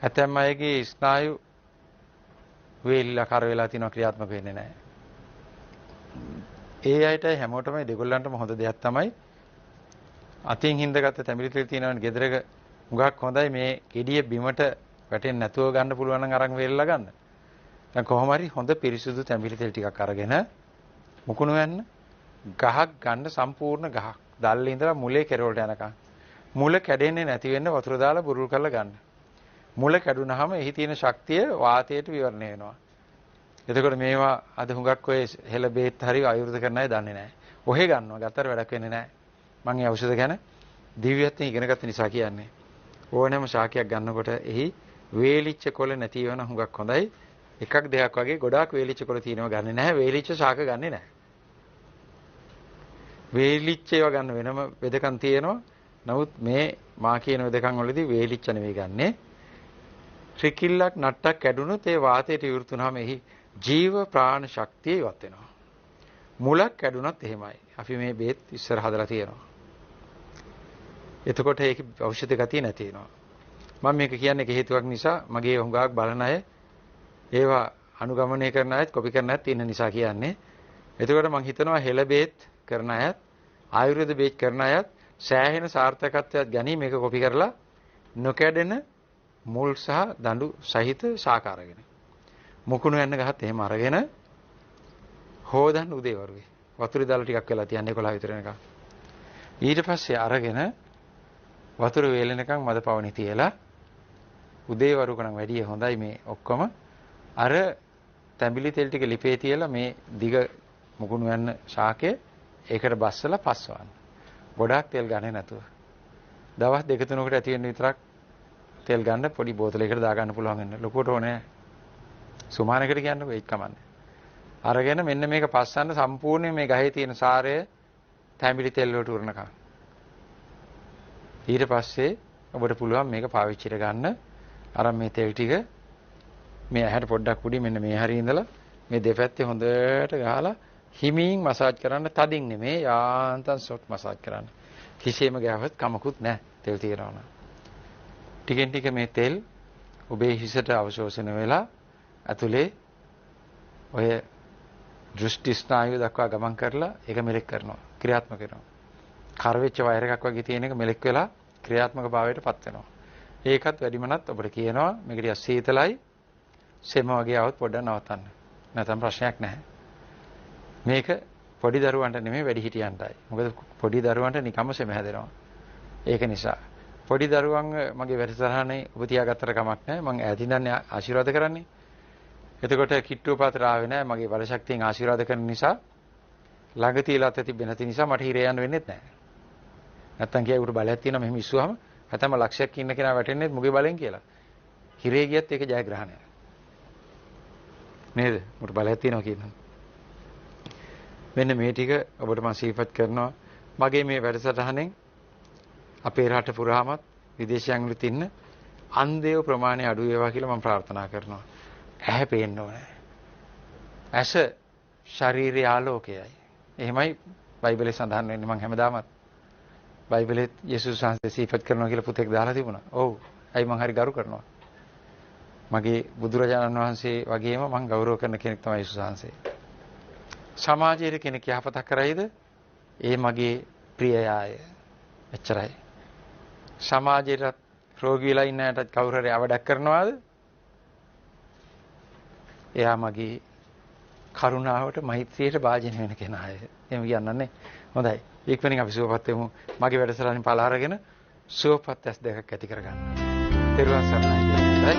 ඇතැම් අයගේ ස්නායු වේලිලා කර වෙලා තියෙනවා, ක්‍රියාත්මක වෙන්නේ නැහැ. ඒ අයටයි හැමෝටම දෙගොල්ලන්ටම හොඳ දෙයක් තමයි අතින් හින්දාගත්ත තැඹිලි තෙල් තියෙනවනේ ගෙදරක මුගක් හොඳයි මේ ගෙඩිය බිමට වැටෙන්නේ නැතුව ගන්න පුළුවන් නම් අරන් වේලලා ගන්න. දැන් කොහොම හරි හොඳ පිරිසුදු තැඹිලි තෙල් ටිකක් අරගෙන මුකුණු වෙන්න ගහක් ගන්න සම්පූර්ණ ගහක් දැල්ලේ ඉඳලා මුලේ කෙරවලට යනකම් මුල කැඩෙන්නේ නැති වෙන්න වතුර දාලා බුරුල් කරලා ගන්න. මුල කැඩුනහම එහි තියෙන ශක්තිය වාතයට විවරණය වෙනවා. එතකොට මේවා අද හුඟක් ඔය හෙළ බේත් හරි ආයුර්වේද කරන අය දන්නේ නැහැ. ඔහෙ ගන්නවා. ගත්තට වැඩක් වෙන්නේ නැහැ. මම මේ ඖෂධ ගැන දිව්‍යත්වයෙන් ඉගෙනගත්ත නිසා කියන්නේ. ඕනෑම ශාකයක් ගන්නකොට එහි වේලිච්ච කොළ නැති වෙන හුඟක් හොඳයි. එකක් දෙකක් වගේ ගොඩාක් වේලිච්ච කොළ තියෙනවා ගන්නෙ නැහැ. වේලිච්ච ශාක ගන්නෙ නැහැ. වේලිච්ච ඒවා ගන්න වෙනම වෙදකම් තියෙනවා. නමුත් මේ මා කියන වෙදකම් වලදී වේලිච්ච නෙවෙයි ගන්නෙ. ත්‍රිකිල්ලක් නට්ටක් කැඩුනොත් ඒ වාතයට විවෘතුනහම එහි ජීව ප්‍රාණ ශක්තිය ඉවත් වෙනවා. මුලක් කැඩුනත් එහෙමයි. අපි මේ බේත් ඉස්සර හදලා තියෙනවා. එතකොට ඒක ඖෂධ ගතිය නැති වෙනවා. මම මේක කියන්නේ හේතුවක් නිසා මගේ හුඟක් බලන අය ඒවා අනුගමනය කරන අයත් කොපි කරන අයත් ඉන්න නිසා කියන්නේ. එතකොට මම හිතනවා හෙළ බේත් කරන අයත් ආයුර්වේද බේත් කරන අයත් සෑහෙන සාර්ථකත්වයක් ගැනීම මේක කොපි කරලා නොකැඩෙන මුල් සහ දඬු සහිත ශාක අරගෙන මුකුණු යන්න ගහත් එහෙම අරගෙන හොදන්න උදේ වරුවේ වතුරේ දාලා ටිකක් වෙලා තියන්න 11 විතර වෙනකම් ඊට පස්සේ අරගෙන වතුර වේලෙනකම් මද පවණි තියලා උදේ වරුකනම් වැඩි හොඳයි මේ ඔක්කොම අර තැඹිලි තෙල් ටික ලිපේ තියලා මේ දිග මුකුණු යන්න ශාකය ඒකට බස්සලා පස්වන්න ගොඩාක් තෙල් ගන්නේ නැතුව දවස් දෙක තුනකට ඇති වෙන්න විතරක් තෙල් ගන්න පොඩි බෝතලයකට දා ගන්න පුළුවන් වෙන ලොකුවට ඕනේ සුමානකට කියන්නකො ඒක කමන්නේ අරගෙන මෙන්න මේක පස්සන්න සම්පූර්ණයෙන් මේ ගහේ තියෙන සාරය තැඹිලි තෙල් වලට උරනකම් ඊට පස්සේ ඔබට පුළුවන් මේක පාවිච්චිට ගන්න අර මේ තෙල් ටික මේ ඇහැට පොඩ්ඩක් උඩින් මෙන්න මේ හරිය ඉඳලා මේ දෙපැත්තේ හොඳට ගහලා හිමින් මසාජ් කරන්න තදින් නෙමෙයි යාන්තම් සොට් මසාජ් කරන්න කිසියම් ගෑවත් කමකුත් නැහැ තෙල් තියනවා නම් ටිකෙන් ටික මේ තෙල් ඔබේ හිසට අවශෝෂණය වෙලා ඇතුලේ ඔය දෘෂ්ටි ස්නායුව දක්වා ගමන් කරලා ඒක මෙලෙක් කරනවා ක්‍රියාත්මක කරනවා කරවෙච්ච වයර් එකක් වගේ තියෙන එක මෙලෙක් වෙලා ක්‍රියාත්මක භාවයට පත් වෙනවා ඒකත් වැඩිමනත් ඔබට කියනවා මේක ටික සීතලයි සෙම වගේ આવොත් පොඩ්ඩක් නවත්තන්න නැත්නම් ප්‍රශ්නයක් නැහැ මේක පොඩි දරුවන්ට නෙමෙයි වැඩිහිටියන්ටයි මොකද පොඩි දරුවන්ට නිකම්ම සෙම හැදෙනවා ඒක නිසා පොඩි දරුවන් මගේ වැඩසටහනේ ඔබ තියාගත්තට කමක් නැහැ මම ඈතින් දන්නේ ආශිර්වාද කරන්නේ එතකොට කිට්ටුව පාතර ආවේ නැහැ මගේ බල ශක්තියෙන් ආශිර්වාද කරන නිසා ළඟ තියලා තිබෙන නැති නිසා මට හිරේ යන්න වෙන්නේ නැහැ නැත්තම් කියයි උට බලයක් තියෙනවා මෙහෙම ඉස්සුවාම හැතැම්ම ලක්ෂයක් ඉන්න කෙනා වැටෙන්නේ මුගේ බලෙන් කියලා හිරේ ගියත් ඒක ජයග්‍රහණය නේද උට බලයක් තියෙනවා කියනවා මෙන්න මේ ටික ඔබට මම සිහිපත් කරනවා මගේ මේ වැඩසටහනෙන් අපේ රට පුරාමත් විදේශයන් වලත් ඉන්න අන්ධයෝ ප්‍රමාණය අඩු වේවා කියලා මම ප්‍රාර්ථනා කරනවා. ඇහැ පේන්න ඕනේ. ඇස ශරීරයේ ආලෝකයයි. එහෙමයි බයිබලයේ සඳහන් වෙන්නේ මම හැමදාමත් බයිබලයේ යේසුස් වහන්සේ සිහිපත් කරනවා කියලා පුතෙක් දාලා තිබුණා. ඔව්. අයි මම හරි ගරු කරනවා. මගේ බුදුරජාණන් වහන්සේ වගේම මම ගෞරව කරන කෙනෙක් තමයි යේසුස් වහන්සේ. සමාජයේ කෙනෙක් යහපතක් කරයිද? ඒ මගේ ප්‍රියයාය. එච්චරයි. සමාජයට රෝගී වෙලා ඉන්න අයටත් කවුරු හරි අවඩක් කරනවාද? එයා මගේ කරුණාවට මෛත්‍රියට භාජනය වෙන කෙනාය. එහෙම කියන්නන්නේ. හොඳයි. ඊක්වනින් අපි සුවපත් වෙමු. මගේ වැඩසටහනින් පළ අරගෙන සුවපත් ඇස් දෙකක් ඇති කරගන්න. පෙරවන් සරණයි.